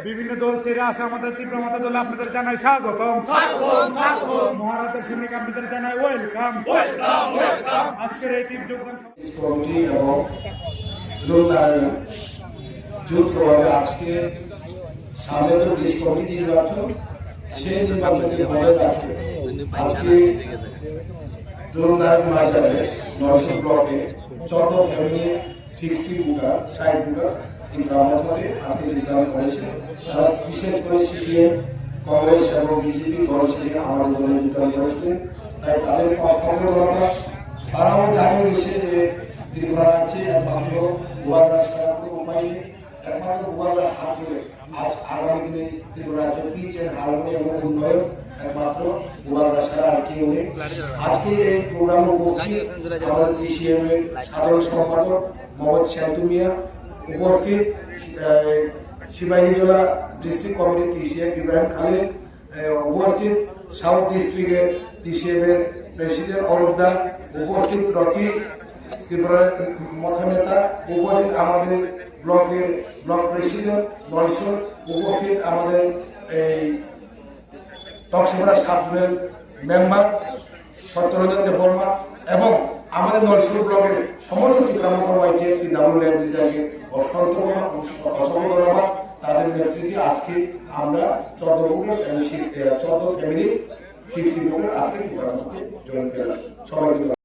বিভিন্ন দল ছেড়ে আসা আমাদের তীব্রমতা দলে আপনাদের জানাই স্বাগতম। মহারাজের সৈনিক আপনাদের জানাই ওয়েলকাম। আজকের এই তীব্র কমিটি এবং যৌথভাবে আজকে সামনে তো পুলিশ কমিটি নির্বাচন, সেই নির্বাচনকে বজায় রাখে আজকে দ্রোণধারণ বাজারে 900 ব্লকে 14 ফ্যামিলি 60 ভোটার 60 ভোটার তীব্রামত হতে আজকে যোগদান করেছে। তারা বিশেষ করে সিপিএম, কংগ্রেস এবং বিজেপি দল ছেড়ে আমাদের দলে যোগদান করেছিলেন। তাই তাদের অসংখ্য ধন্যবাদ। তারাও জানিয়ে গেছে যে ত্রিপুরা রাজ্যে একমাত্র গোয়াগড়া ছাড়া কোনো উপায় নেই, একমাত্র গোয়াগড়া হাত ধরে আজ আগামী দিনে ত্রিপুরা রাজ্যের পিচ এন্ড হারমোনি এবং উন্নয়ন একমাত্র গোয়াগড়া ছাড়া আর কেউ নেই। আজকে এই প্রোগ্রামে উপস্থিত আমাদের টিসিএম এর সাধারণ সম্পাদক মোহাম্মদ শান্তু মিয়া, উপস্থিত সিপাহীজলা ডিস্ট্রিক্ট কমিটির টিসিএম ইব্রাহিম খালিদ, উপস্থিত সাউথ ডিস্ট্রিক্টের টিসিএম এর প্রেসিডেন্ট অরূপদা, উপস্থিত রতি ত্রিপুরা মথা নেতা, উপস্থিত আমাদের ব্লকের ব্লক প্রেসিডেন্ট নলসর, উপস্থিত আমাদের এই টকসভা sub zonal member Satyaranjan Debbarma এবং আমাদের নলসর ব্লকের সমস্ত ত্রিপুরামত ওয়াইটিএফ TWLFকে অসংখ্য ধন্যবাদ। তাদের নেতৃত্বে আজকে আমরা 14 ফ্যামিলি 60 আজকে ত্রিপুরামতে জয়েন করলাম। সবাইকে